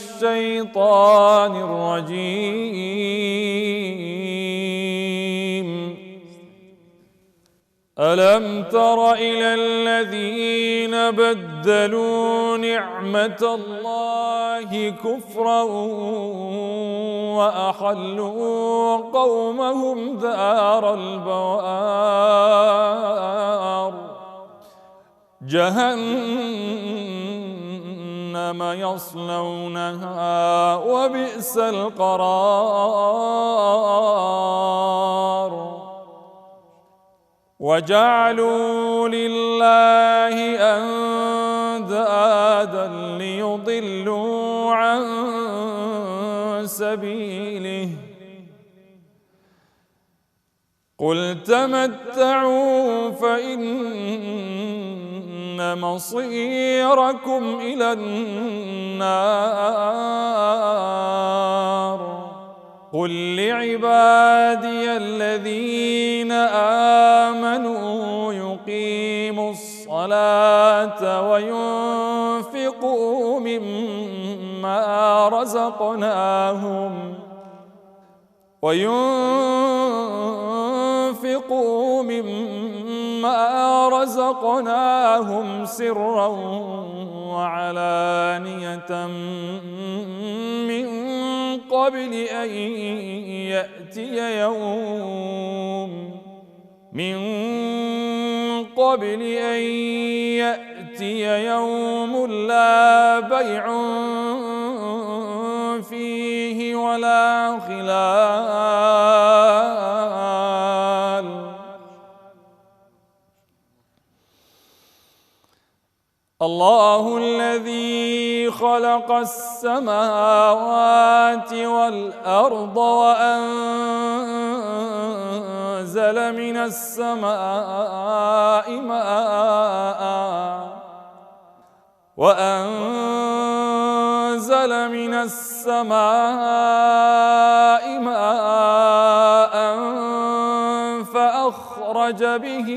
الشيطان الرجيم. ألم تر إلى الذين بدلوا نعمة الله كفرا وأحلوا قومهم دار البوار جهنم يصلونها وبئس القرار. وجعلوا لله أندادا ليضلوا عن سبيله قل تمتعوا فإن مصيركم إلى النار. قل لعبادي الذين آمنوا يقيموا الصلاة وينفقوا مما رزقناهم سرا وعلانية من قبل أن يأتي يوم لا بيع فيه ولا خلال. الله الذي خلق السماوات والأرض وأنزل من السماء ماء فأخرج به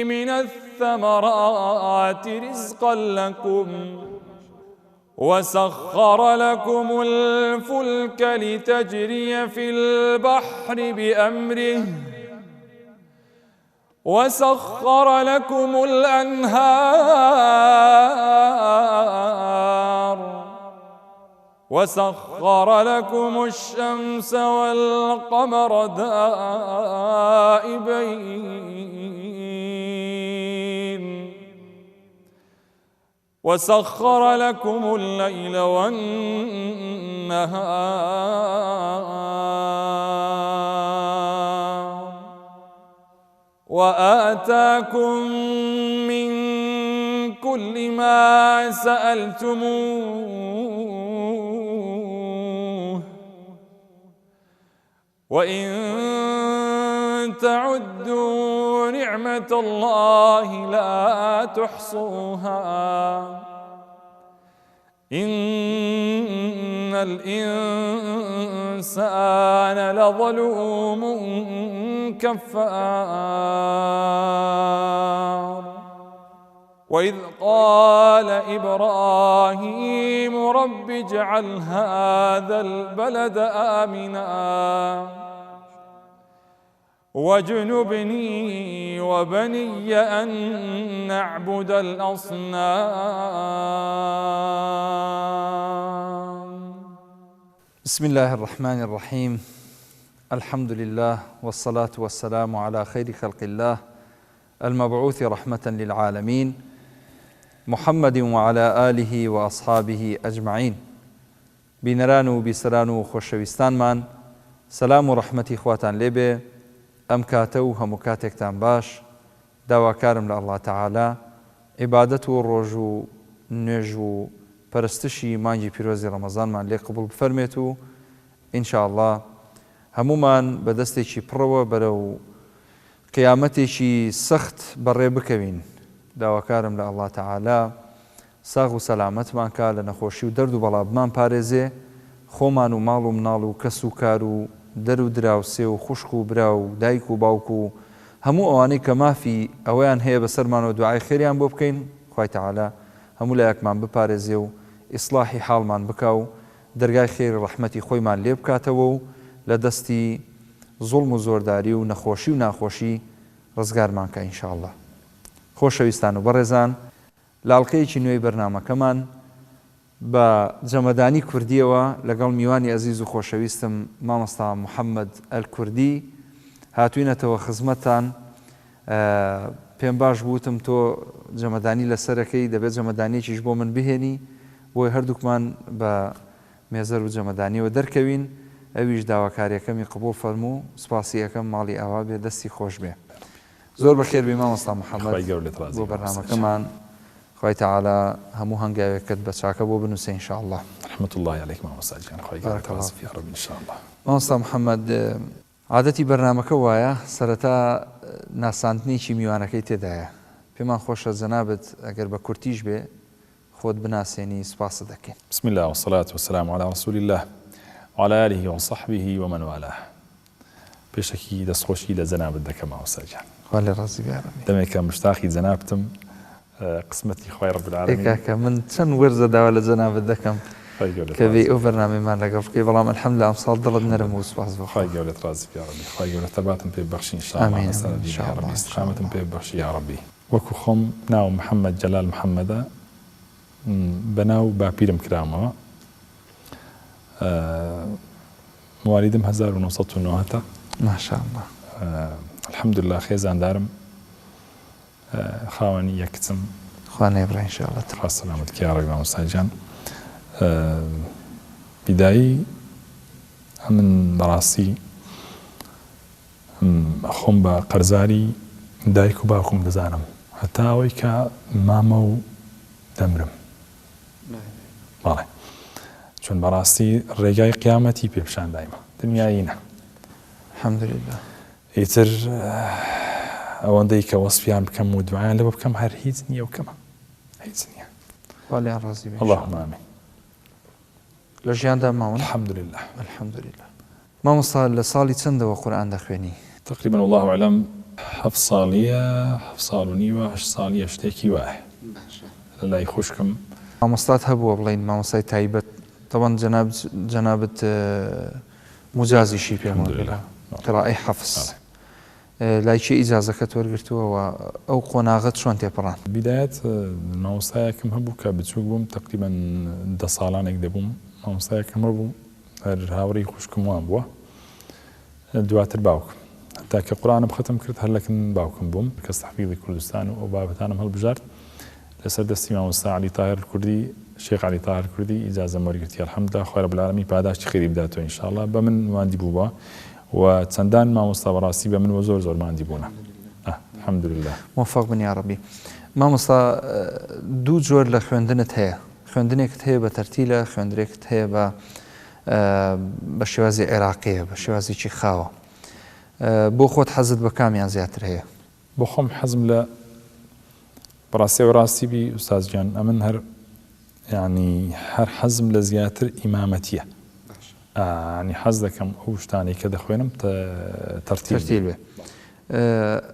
من الثمرات رزقا لكم وسخر لكم الفلك لتجري في البحر بأمره وسخر لكم الأنهار وسخر لكم الشمس والقمر دائبين وسخر لكم الليل والنهار وآتاكم من كل ما سألتموه وإن تعدوا نعمة الله لا تحصوها إن الإنسان لظلوم كفار. وإذ قال إبراهيم رب اجعل هذا البلد آمنا واجنبني وبني أن نعبد الأصنام. بسم الله الرحمن الرحيم. الحمد لله والصلاة والسلام على خير خلق الله المبعوث رحمة للعالمين محمد وعلى آله وأصحابه أجمعين. بینەران و بیسەران و خۆشەویستانمان سەلام و ڕەحمەتی خواتان لێبێ. ئەم کاتە و هەموو کاتێکتان باش. داواکارم لە ئەڵڵا تەعالا عیبادەت و ڕۆژ و نوێژ و پەرستشی مانگی پیرۆزی ڕەمەزانمان لێ قبوڵ بفەرمێت و ئینشاءڵڵا هەمومان بە دەستێکی پڕەوە بەرەو قیامەتێکی سەخت بەڕێ بکەوین. داواکارم لە ئەڵڵا تەعالا ساغ و سەلامەتمان کا لە نەخۆشی و دەرد و بەڵا بمان پارێزێ، خۆمان و ماڵ و مناڵ و کەس و کار و دەر و دراوسێ و خوشک و برا و دایک و باوک و هەموو ئەوانەی کە مافی ئەوەیان هەیە بەسەرمانەوە دوعای خێریان بۆ بکەین. خوای تەعالا هەموو لایەکمان بپارێزێ و ئیسلاحی حاڵمان بکا و دەرگای خێر ڕەحمەتی خۆیمان لێ بکاتەوە و لە دەستی زوڵم و زۆرداری و نەخۆشی و ناخۆشی ڕزگارمان کە ئینشاءالله. خۆشەویستان و بەڕێزان، لاڵقەیەکی نوێی بەرنامەکەمان بە جەمەدانی کوردیەوە لەگەڵ میوانی ئەزیز و خۆشەویستم مامۆستا محەممەد ئەلکوردی هاتووینەتەوە خزمەتان. پێم باش بوتم تۆ جەمەدانی لەسەرەکەی دەبێت جەمەدانیەکیش بۆ من بهێنی بۆی هەردووکمان بە مێزەر و جەمەدانیەوە دەرکەوین. ئەویش داواکاریەکەمی قبول فەرموو، سپاسی ئەەکەم ماڵی ئاوا بێ، دەستی خۆش بێ. زۆر بەخێر بێ مامۆستا محەممەد بۆ بەرنامەکەمان. خوای تەعالا هەموو هەنگاوێکت بە چاکە بۆ بنووسێ ئینشاءالله. رحمة الله عليك مامۆستا گیان، خوای گەورە ڕازی بێ رب ئینشاءالله. مامۆستا محەممەد، عادەتی بەرنامەکە وایە سەرەتا ناساندنێکی میوانەکەی تێدایە. پێمان خۆشە جەنابەت ئەگەر بە کورتیش بێ خۆت بناسێنی، سپاست دەکەین. بسم الله والصلاة والسلام على رسول الله وعلى آله وصحبه ومن والاه. پێشەکی دەستخۆشی لە جەنابەت دەکەم مامۆستا گیان. خوا لێ ڕازی بێ. دەمێکە مشتاقی جەنابتم، قسمەتی خوای رب العالمین. کاکە من چەند وەرزە داوا لە جەنابەت دەکەم کە بێ ئەو بەرنامەمان لەگەڵ بکەی، بەڵام الحەمدولillah ئەم ساڵ دڵت نەرم و سپاس بۆ خوای گەورەت ڕازی بێ ربی. خوای گەورە تەباتم پێ ببەخشی ئینشاءالله، استقامەتم پێ ببەخشی یا ربی. وەکو خۆم ناو محەممەد جەلال محەممەدە، بەناو باپیرم کرامەوە. موالیدم 1990 ماشاءالله. الحەمدولillah خێزاندارم، خاوەنی یەک کچم. خوا نێبڕێ ئینشاءالله. خوا سەلامەتکی یا ڕەبی مامۆستا گیان. بیدایی من بەڕاستی خۆم بە قەرزاری دایک و باوکم دەزانم، هەتا ئەوەی کە مامە و دەمرم. بەڵێ، چون بەڕاستی ڕێگای قیامەتی پێپشان دایمە، دنیایینە. الحەمدولillah. ئیتر ئەوەندەی کە وەسفیان بکەم و دوایان لەوە بکەم هەر هیچ نییە و کەمە، هیچ نییە. خوا لێیان ڕازی بێ. اللهم آمین. لە ژیاندا ماون؟ الحەمدولillah. الحەمدولillah. مامۆستا لە ساڵی چەندەوە قورئان دەخوێنی؟ تقریبا والله أعلم 7 ساڵیە، 7 ساڵ و نیوە، 8 ساڵیە، شتێکی وایە. لەلای خوشکم مامۆستات هەبووە بڵین مامۆستای تایبەت، طبعا جەنابەت مجازیشی پێمان بێ قراءەی حەفز. لای چێ ئیجازەکەت وەرگرتووەوە ئەو قۆناغت چۆن تێپەڕان؟ بدایەت مامۆستایەکم هەبوو کە بچووک بووم، تقریبا 10 ساڵانێک دەبووم. مامۆستایەکم هەبوو هەر هاوڕێی خوشکم وان بووە، دواتر باوکم. هەتا کە قورئانم ختم کرد هەر لەکن باوکم بووم کە تەحفیظی کوردستان و ئەو بابەتانم هەڵبژارد. لەسەر دەستی مامۆستا عەلی تاهیر کوردی، شێخ عەلی تاهیر کوردی ئیجازەم وەرگرتی. الحەمدولillah، خوای رب العالمین پاداشتی خێری بداتەوە ئینشاءالله. بە من ماندی بووبە و چەندان مامۆستا بەڕاستی بە من وە زۆر ماندی بوونە. الحەمدولillah. موفق بن یا ڕەبی. مامۆستا دوو جۆر لە خوێندنت هەیە، خوێندنێکت هەیە بە تەرتیلە، خوێندنێکت هەیە بە شێوازی عێراقیە، بە شێوازێکی خاوە. بۆ خۆت حەزت بە کامیان زیاتر هەیە؟ بۆ خۆم حەزم لە بەڕاستی و ڕاستی بی ئوستاز گیان، ئەمن هەر یعنی هەر حەزم لە زیاتر ئیمامەتیە. ینی حەز دەکەم ئەو شتانی کە دەخوێنم تەرتیل بێ.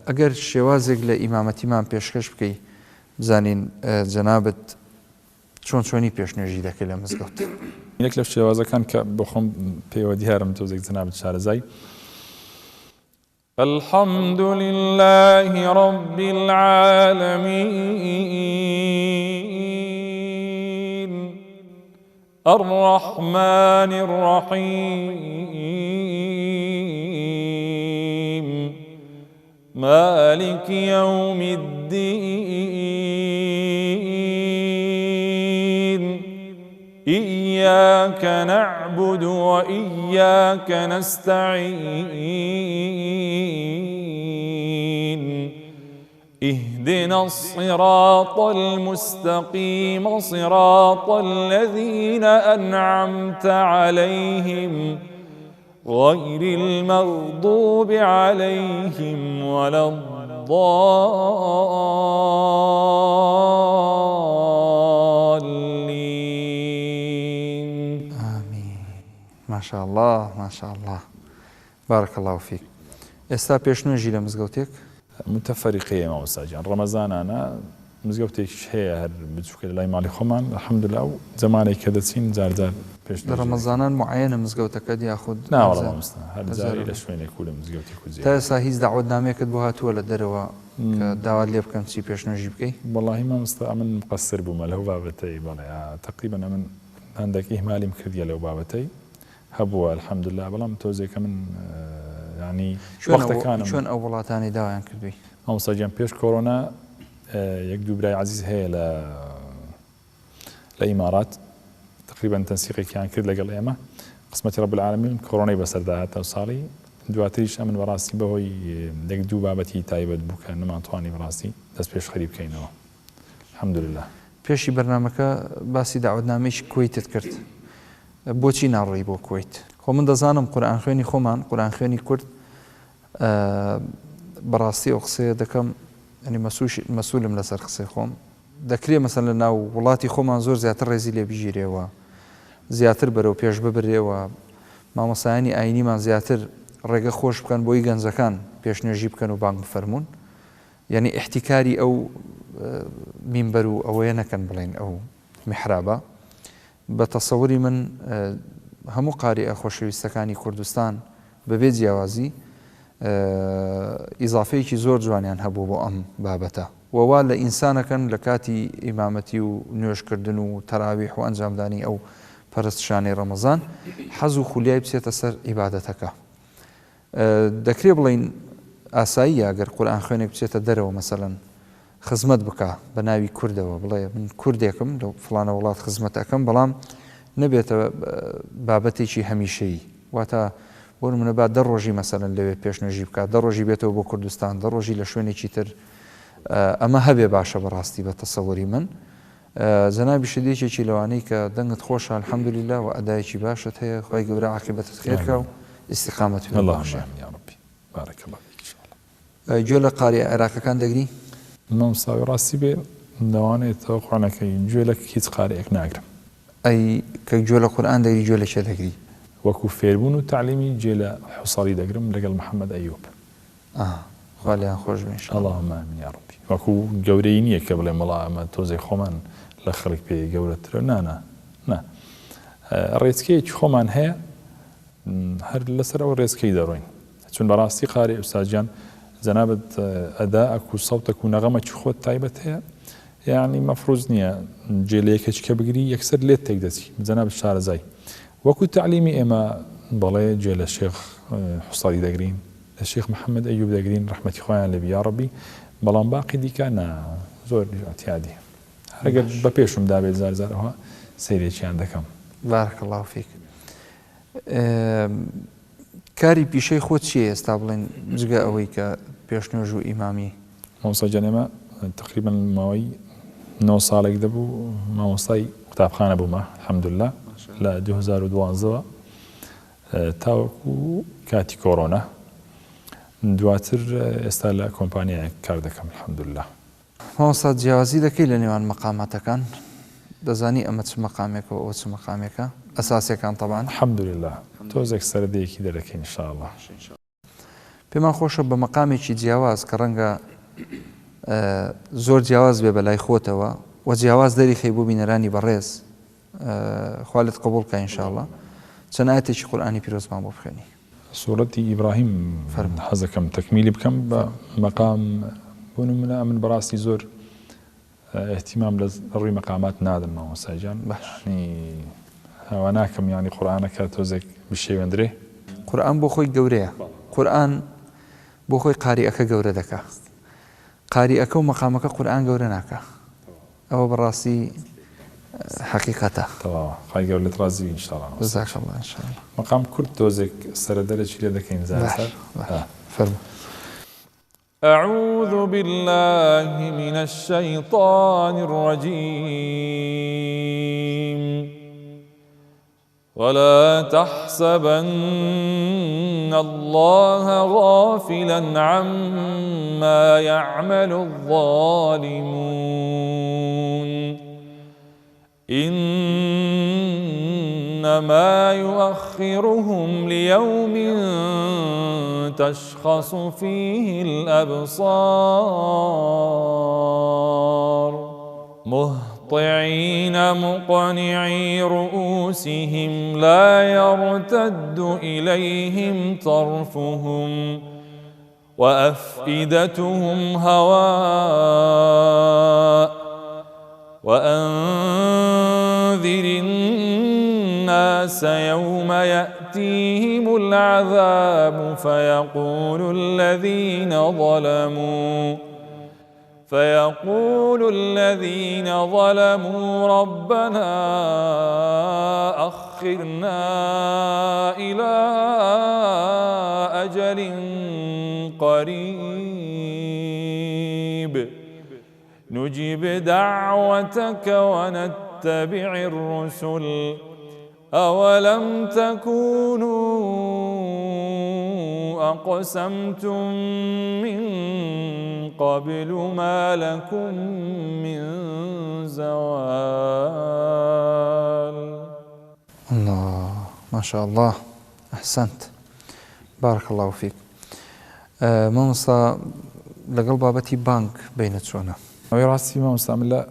ئەگەر شێوازێک لە ئیمامەتیمان پێشکەش بکەی، بزانین جەنابەت چۆنی پێشنوێژی دەکەی لە مزگەوت؟ یەک لە شێوازەکان کە بۆ خۆم پێوە دیارم تۆزێک جەنابەت شارەزای. الحمد لله رب العالمين الرحمن الرحيم مالك يوم الدين إياك نعبد وإياك نستعين اهدنا الصراط المستقيم صراط الذين أنعمت عليهم غير المغضوب عليهم ولا الضالين. آمين. ما شاء الله ما شاء الله. بارك الله فيك. ئێستا پێشنوێژی لە مزگەوتێک؟ متفەریقەیە مامۆستا گیان. ڕەمەزانانە مزگەوتێکیش هەیە هەر بچووکە لای ماڵی خۆمان الحەمدوللا و زەمانێک کە دەچین جار پێش لە ڕەمەزانان معەنە مزگەوتەکەت یاخود ناوەڵ مامۆستا هەر جارێ لە شوێنێک و لە مزگەوتێک و تا ئێستا هیچ داوەتنامەیەکت بۆ هاتووە لە دەرەوە کە داوات لێ بکەم چی پێشنەژی بکەی؟ وەڵاهی مامۆستا ئەمن مقەسر بوومە لەو بابەتەی بەڵێ تقریبا ئەمن هەندێک ئیهمالیم کردیە لەو بابەتەی هەبووە الحەمدوللا بەڵام تۆزێکە من ینی وەختەکانم چۆن ئەو وڵاتانی داوایان کردووی؟ مامۆستا گیان پێش کۆڕۆنا یەک دوو برای عزیز هەیە لە ئیمارات تقریبا تەنسیقێکیان کرد لەگەڵ ئێمە قسمەتی رب العالمین کۆڕۆنەی بەسەردا هاتە ساڵی دواتریش ئەمن بەڕاستی بەهۆی یەک دوو بابەتی تایبەت بوو کە نەمانتوانی بەڕاستی دەست پێش خەری بکەینەوە الحەمدوللا. پێشی بەرنامەکە باسی داوەتنامەیەکی کوێیتت کرد بۆچی ناڕۆی بۆ کوێیت؟ خۆ من دەزانم قورئان خوێنی خۆمان قورئان خوێنی کورد بەڕاستی ئەو قسەیە دەکەم ینی مەسوولم لەسەر قسەی خۆم دەکرێت مەسەن لە ناو وڵاتی خۆمان زۆر زیاتر ڕێزی لێ بژیرێەوە زیاتر بەرەو پێش ببرێەوە مامۆسایانی ئاینیمان زیاتر ڕێگە خۆش بکەن بۆی گەنجەکان پێشنێژی بکەن و بانگ بفەرمونون یعنی احتیکاری ئەو مینبەر و ئەوەیە نەکەن بڵێن ئەو میحرابە بە تەسەووری من هەموو قاریئە خۆشەویستەکانی کوردستان بەبێ جیاوازی ئیزافەیەکی زۆر جوانیان هەبوو بۆ ئەم بابەتە وەوا لە ئینسانەکەن لە کاتی ئیمامەتی و نوێژکردن و تەراویح و ئەنجامدانی ئەو پەرستشانەی ڕەمەزان حەز و خولیای بچێتە سەر عیبادەتەکە دەکرێت بڵین ئاساییە ئەگەر قورئان خوێنێک بچێتە دەرەوە مەسەڵەن خزمەت بکە بە ناوی کوردەوە بڵێ من کوردێکم لە فڵانە وڵات خزمەت ئەەکەم بەڵام نەبێتە بابەتێکی هەمیشەیی واتە بۆ نمونە با 10 ڕۆژی مەسەلەن لەوێ پێشنێژی بکات 10 ڕۆژی بێتەوە بۆ کوردستان 10 ڕۆژی لە شوێنێکی تر ئەمە هەبێ باشە بەڕاستی بە تەسەووری من جەنابی شەدیەکێکی لەوانەی کە دەنگت خۆشە الحەمدوللیلا و ئەدایەکی باشت هەیە خۆی گەورە عاقبەتت خێرکە و ئیستیقامەت اللهم یا ربی بارك الله فيك گوێ لە قاریە عێراقەکان دەگری؟ مامۆستاوی ڕاستی بێ دەوانێت قورئانەکەی گوێ لە هیچ قاریەک ناگرم ئەی کە گوێ لە قورئان دەگری گوێ لە چێ دەگری؟ وەکو فێربوون و تعلیمی گوێ لە حوسەڵی دەگرم لەگەڵ محەممەد ئەیوب خوا لێیان خۆش بێ اللهم آمین یا ربی وەکو گەورەی نییە کە بڵێ مەڵا ئەمە تۆزەی خۆمان لە خەڵک پێ گەورەترە نا ڕێچکەیەکی خۆمان هەیە هەر لەسەر ئەو ڕێزکەی دەڕۆین چون بەڕاستی قاری ئوستاذیان جەنابەت ئەداءەک و سەوتەک و نەغەمەکی خۆت تایبەت هەیە یعنی مەفروض نییە جێ لە یەکێکە بگری یەکسەر لێت تێک دەچی جەنابەت شارەزای وەکو تعلیمی ئێمە بەڵێ جێ لە شێخ حوسەڵی دەگرین لە شێخ محەممەد ئەیوب دەگرین ڕەحمەتی خۆیان لەبی یا ڕەبی بەڵام باقی دیکە زۆر ئەتیادی ئەگەر بە پێشم دابێت زارزارەوە سەیرێکیان دەکەم. بارك الله فيك. کاری پیشەی خۆت چیە ئێستا بڵێن جگە ئەوەی کە پێشنێژ و ئیمامی؟ مامۆستا ئێمە تقریبا ماوەی 9 ساڵێک دەبوو مامۆستای قوتابخانە بوومە الحەمدوللا لە 2012 تاوەکو کاتی کۆڕۆنا دواتر ئێستا لە کۆمپانیایەک کار دەکەم الحەمدوللا. مامۆستا جیاوازی دەکەی لە نێوان مەقاماتەکان دەزانی ئەمە چ مەقامێکە و ئەوە چ مەقامێکە ئەساسیەکان طبعاً؟ الحەمدوللا تۆزێک سەردەیەکی دەرەکەین ئینشاءالله. پێمان خۆشە بە مەقامێکی جیاواز کە ڕەنگە زۆر جیاواز بێ بەلای خۆتەوە و جیاواز دەریخی بۆ بینەرانی بەڕێز خوالت قبول بکە ئینشاءالله چەند ئایەتێکی قورئانی پیرۆزمان بۆ بخوێنی. سوورەتی ئیبراهیم حەزەکەم تەکمیلی بکەم بە مەقام بۆ نمونە من بەڕاستی زۆر احتیمام لە ڕووی مەقامات نادەم مامۆستاجان باشنی هەوا ناکەم ینی قورئانەکە تۆزێک بشێوێندرێ قورئان بۆ خۆی گەورەیە قورئان بۆ خۆی قاریئەکە گەورە دەکا قاریئەکە و مەقامەکە قورئان گەورە ناکە ئەوە بەڕاستی حقیقەتە تەواوە خی گەورە لێت ڕازی ئینشاءالله. جەزاک الله ئینشاءالله. مەقام کورد تۆزێک سەرەدەرێکی لێ دەکەین زارسەر فەرموو. أعوذ بالله من الشيطان الرجيم ولا تحسبن الله غافلا عما يعمل الظالمون إنما يؤخرهم ليوم تشخص فيه الأبصار مهطعين مقنعي رؤوسهم لا يرتد إليهم طرفهم وأفئدتهم هواء وأنذر الناس يوم يأتيهم العذاب فيقول الذين ظلموا ربنا أخرنا إلى أجل قريب نجب دعوتك ونتبع الرسل أولم تكونوا أقسمتم من قبل ما لكم من زوال. الله ما شاء الله أحسنت بارك الله فيك. مامۆستا لەگەڵ بابەتی بانک بینت چۆنە؟ ئەوەی ڕاستی مامۆستا من لە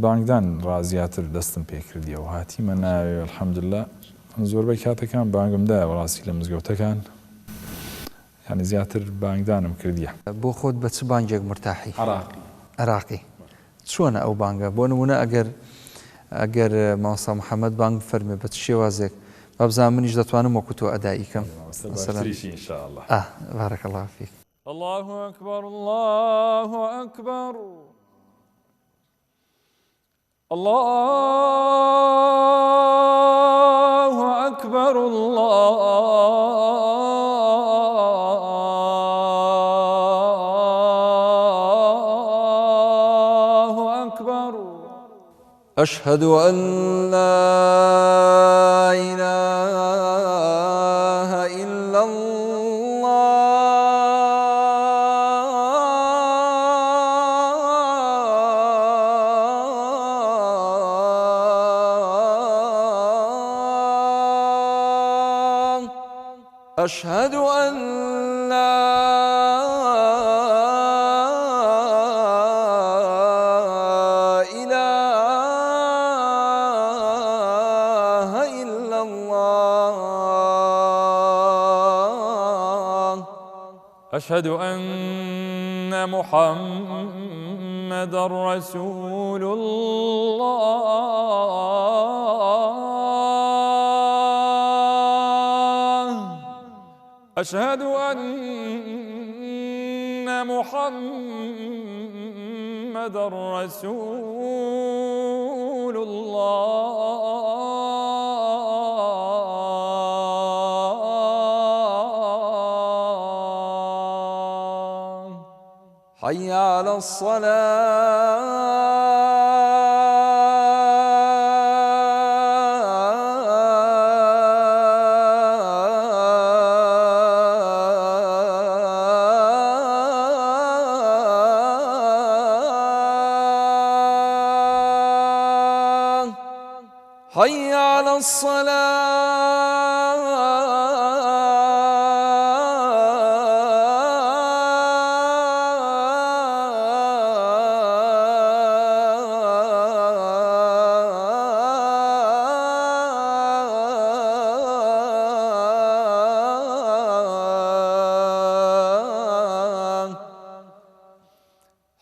بانکدان ڕازیاتر دەستم پێکردیەوە هاتیمە ناوێ الحەمدوللا زۆربەی کاتەکان بانگمدا ڕاستی لە مزگەوتەکان یعنی زیاتر بانکدانم کردیە. بۆ خۆت بە چ بانگێک مرتاحی؟ عراقی. چۆنە ئەو بانگە؟ بۆ نمونە ئەگەر مامۆستا محەممەد بانگ فەرمێ بە چ شێوازێک بابزان منیش دەتوانم وەکو تۆ ئەدایی کەم. بارك الله فيك. الله أكبر الله أكبر الله أكبر الله أكبر. أشهد أن لا إله إلا الله أشهد أن لا إله إلا الله أشهد أن محمدًا رسول الله أشهد أن محمدًا رسول الله. حي على الصلاة حي على الصلاة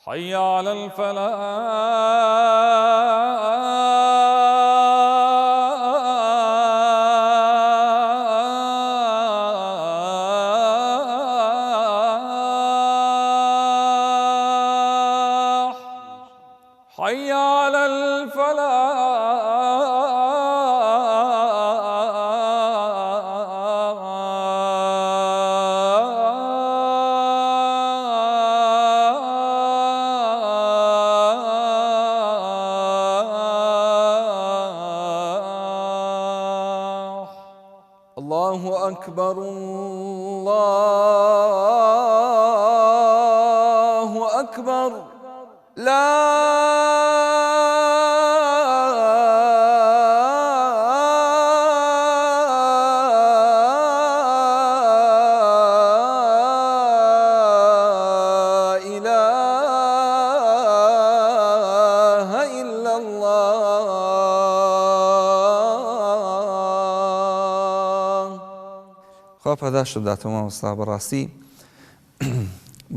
حي على الفلاح حي على الفلاح. الله أكبر الله أكبر لا خوا پاداش بداتەوە مامۆستا بەڕاستی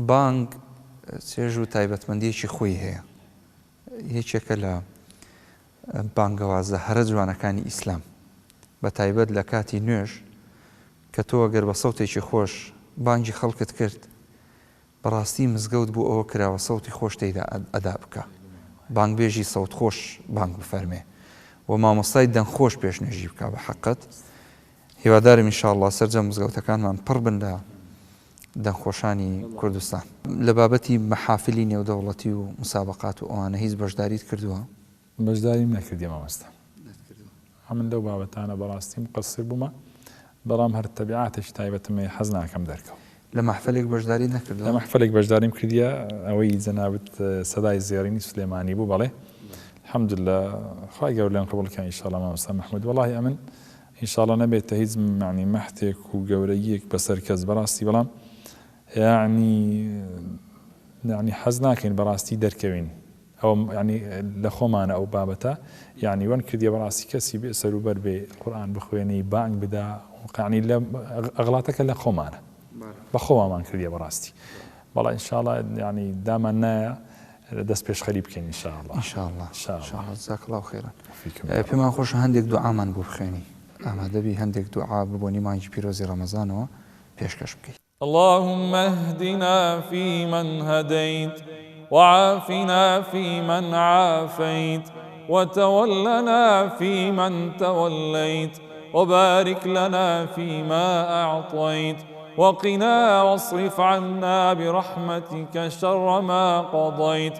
بانگ چێژ و تایبەتمەندیەکی خۆی هەیە یەکێکە لە بانگەوازە هەرە جوانەکانی ئیسلام بە تایبەت لە کاتی نوێژ کە تۆ ئەگەر بە سەوتێکی خۆش بانگی خەڵکت کرد بەڕاستی مزگەوت بوو ئەوە کراوە سەوتی خۆش تێیدا ئەدا بکە بانگبێژی سەوت خۆش بانگ بفەرمێ و مامۆستای دەنگخۆش پێشنێژی بکە بە حەقەت هیوادارم ئینشاءالله سەرجەم مزگەوتەکانمان پڕ بن لە دەنگخۆشانی کوردستان لە بابەتی مەحافلی نێودەوڵەتی و مسابقات و ئەوانە هیچ بەشداریت کردووە؟ بەشداریم نەکردی مامۆستا من لەو بابەتانە بەڕاستی مقصر بوومە بەڵام هەر تەبیعاتێکی تایبەتمە حەز ناکەم دەرکەوت لە مەحفەلێک بەشداری نەکردووە؟ لە مەحفەلێک بەشداریم کردیە ئەوەی جەنابەت سەدای زێڕینی سلێمانی بوو بەڵێ الحەمدولله خوای گەورە لێم قبوڵ بکە ئینشاءالله مامۆستا محمود وەڵاهی ئەمن ئینشاءالله نەبێتە هیچ معنی مەحتێک و گەورەیەک بەسەر کەس بەڕاستی بەڵام یعنی حەز ناکەین بەڕاستی دەرکەوین ئەو ینی لە خۆمانە ئەو بابەتە یعنی وەن کردیە بەڕاستی کەسی بێ سەروبەر بێ قورئان بخوێنی بانگ بدا ینی لە ئەغڵاتەکە لە خۆمانە بە خۆمان کردیە بەڕاستی بەڵام ئینشاءالله ینی دامان نایە دەست پێش خەری بکەین ئینشاءالله ئینشاءالله جزاکڵڵاو خێرا پێمان خۆشە هەندێک دوعامان بۆ بخوێنی ئامادەبی هەندێک دوعا ببوونی مانگی پیرۆزی ڕەمەزانەوە پێشکەش بکەیت اللهم اهدنا فيمن هديت وعافنا فيمن عافيت وتولنا فيمن توليت وبارك لنا فيما أعطيت وقنا واصرف عنا برحمتك شر ما قضيت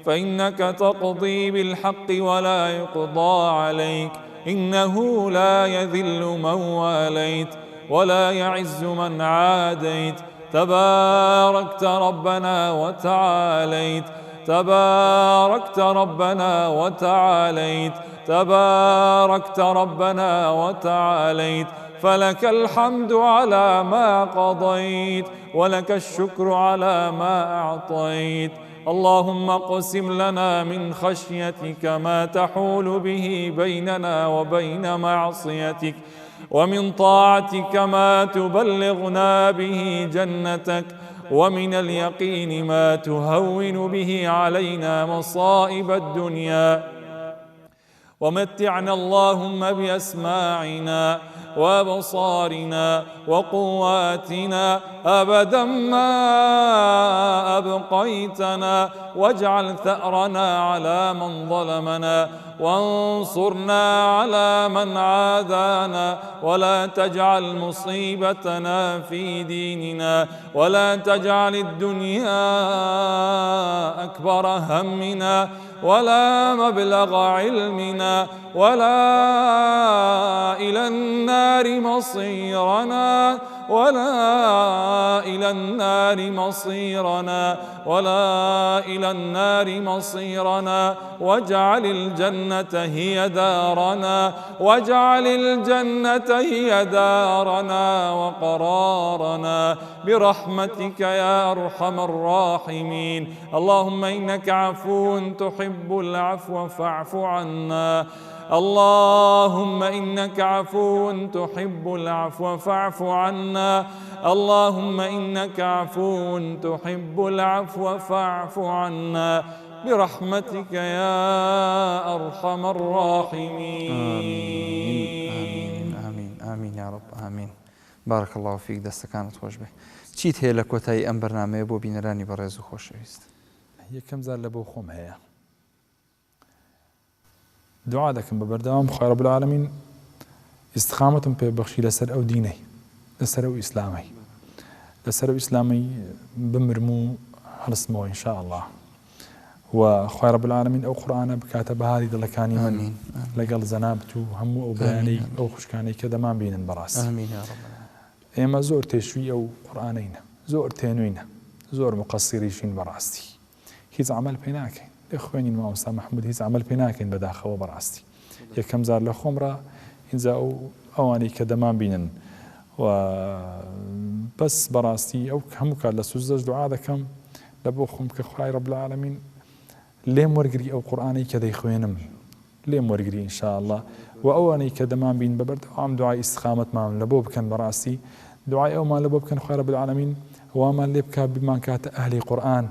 فإنك تقضي بالحق ولا يقضى عليك إنه لا يذل من واليت ولا يعز من عاديت تباركت ربنا وتعاليت تباركت ربنا وتعاليت تباركت ربنا وتعاليت فلك الحمد على ما قضيت ولك الشكر على ما أعطيت اللهم اقسم لنا من خشيتك ما تحول به بيننا وبين معصيتك ومن طاعتك ما تبلغنا به جنتك ومن اليقين ما تهون به علينا مصائب الدنيا ومتعنا اللهم بأسماعنا وأبصارنا وقواتنا أبدا ما أبقيتنا واجعل ثأرنا على من ظلمنا وانصرنا على من عادانا ولا تجعل مصيبتنا في ديننا ولا تجعل الدنيا أكبر همنا ولا مبلغ علمنا ولا إلى النار مصيرنا ولا إلى النار مصيرنا ولا إلى النار مصيرنا واجعل الجنة هي دارنا واجعل الجنة هي دارنا وقرارنا برحمتك يا أرحم الراحمين اللهم إنك عفو تحب العفو فاعف عنا اللهم إنك عفو تحب العفو فاعف عنا اللهم إنك عفو تحب العفو فاعف عنا برحمتك يا أرحم الراحمين آمين آمين آمين يا رب آمين بارك الله فيك دەستەکانت خۆش بێ چیت هەیە لە کۆتایی ئەم بەرنامەیە بۆ بینەرانی بەڕێز و خۆشەویست یەکەم جار لە بۆ خۆم هەیە دعا دەکەم بە بەردەوام خوای رەب العالەمین ئیستقامەتم پێ بەخشی لەسەر ئەو دینەی لەسەر ئەو ئیسلامەی لەسەر ئەو ئیسلامەی بمرم و هەڵستمەوە ئینشاءالله و خوای رەب العالەمین ئەو قورئانە بکاتە بەهاری دڵەکانی من لەگەڵ زەنابەت و هەموو ئەو بەیانەی ئەو خوشکانەی کە دەمان بینن بەڕاستی ئێمە زۆر تێشووی ئەو قورئانەینە زۆر تێنوینە زۆر مقەسیریشین بەڕاستی هیچ عەمەل پێ ناکەین خوێنین مامۆستا محمود هیچ عەمەل پێ ناکەین بەداخەوە بەڕاستی یەکەم جار لە خۆمڕە ئینجا ئەوانەی کە دەمان بینن و بەس بەڕاستی ئەو هەموو کات لە سوزدەش دوعا دەکەم لە بۆ خۆم کە خوای رەب العالەمین لێم وەرگری ئەو قورئانەی کە دەیخوێنم لێم وەرگری ئینشاءالله و ئەوانەی کە دەمان بین بەبەردەوام دوعای ئیستقامەتمان لە بۆ بکەن بەڕاستی دعای ئەومان لە بۆ بکەن خوای رب العالمین ئەوامان لێ بکات بمان کاتە ئەهلی قورئان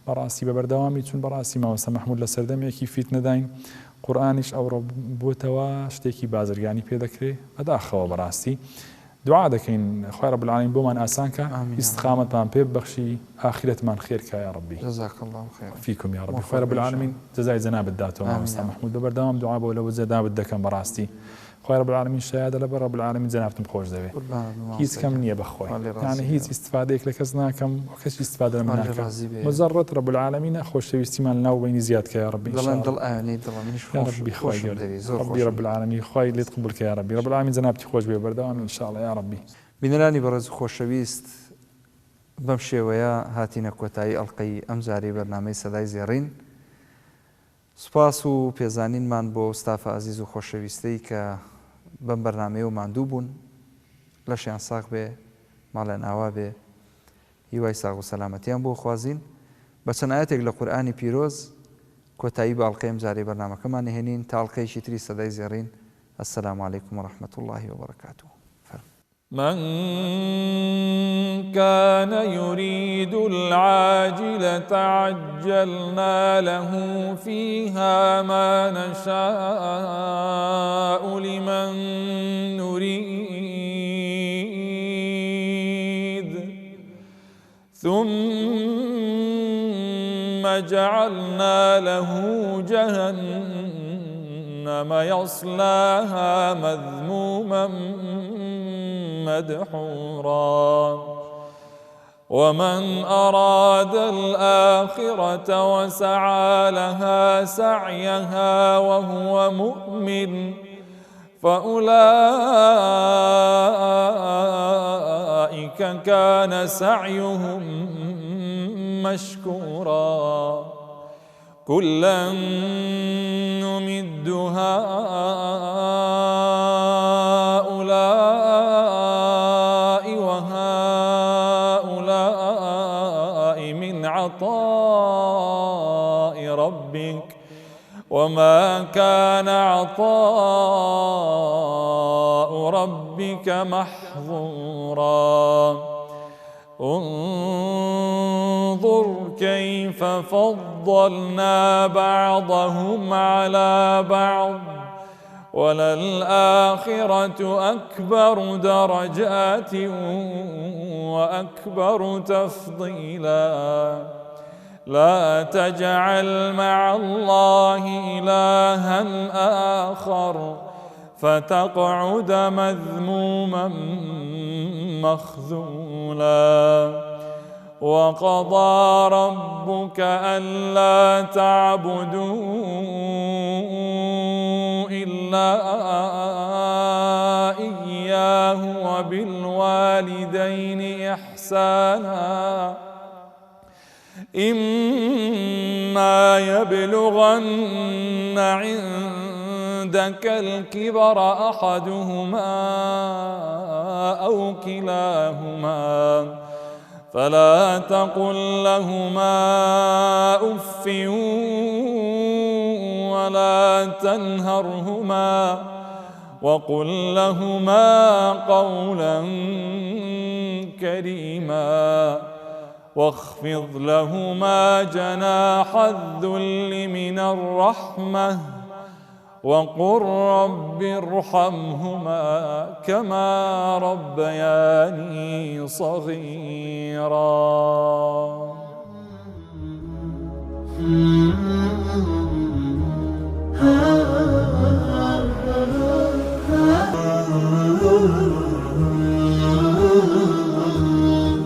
بەڕاستی بە بەردەوامی چون بەڕاستی مامۆستا مەحموود لە سەردەمێکی فیت نەداین قورئانیش ئەوڕۆ بووتەوە شتێکی بازرگانی پێ دەکرێت بەداخەوە بەڕاستی دعا دەکەین خوای رب العالمین بۆمان ئاسان کە ئیستقامەتمان پێ ببەخشی ئاخرەتمان خێرکە یا ربی جزاك الله خير فيكم يا ربي خوای رب العالمین جزای جەنابەت داتەوە مامۆستا مەحموود بە بەردەوام دعا بۆ لەوە جەنابەت دەکەم بەڕاستی خوای رب العالمین شایەدە لەبەر رب العالمین جەنابەتم خۆش دەوێت هیچ کەم نییە بەخۆی یعنی هیچ ئیستفادەیەک لە کەس ناکەم کەس ئیستفادە لە من ناکەم مزەڕەت رب العالمین خۆشەویستیمان ناو بینی زیاد کە یا ربی ربی رب العالمین خوای لێت قبول کە یا ربی رب العالمین جەنابەتی خۆش بێ بەردەوام ان شاء الله یا ربی بینەرانی بەڕێز خۆشەویست بەم شێوەیە هاتینە کۆتایی ئەڵلقەی ئەم جارەی بەرنامەی سەدای زێڕین سوپاس و پێزانینمان بۆ ستافە عەزیز و خۆشەویستەی کە بەم بەرنامەیە و ماندوو بوون لەشیان ساغ بێ ماڵیان ئاوا بێ هیوای ساغ و سەلامەتیان بۆ خوازین بە چەند ئاەتێک لە قورئانی پیرۆز کۆتایی بە ئەڵلقەی ئەم جارەی بەرنامەکەمان هێنین تا ئەڵلقەیەکی تری سەدای زێڕین السلام عليكم ورحمة الله وبركاته. من كان يريد العاجلة عجلنا له فيها ما نشاء لمن نريد ثم جعلنا له جهنم يصلاها مذموما مدحورا ومن أراد الآخرة وسعى لها سعيها وهو مؤمن فأولئك كان سعيهم مشكورا كلا نمد هؤلاء وهؤلاء من عطاء ربك وما كان عطاء ربك محظورا انظر كيف فضلنا بعضهم على بعض وللآخرة أكبر درجات وأكبر تفضيلا لا تجعل مع الله إلها آخر فتقعد مذموما مخذولا وقضى ربك ألا تعبدوا إلا إياه وبالوالدين إحسانا إما يبلغن عندك الكبر أحدهما أو كلاهما فلا تقل لهما أف ولا تنهرهما وقل لهما قولا كريما واخفض لهما جناح الذل من الرحمة وقل رب ارحمهما كما ربياني صغيرا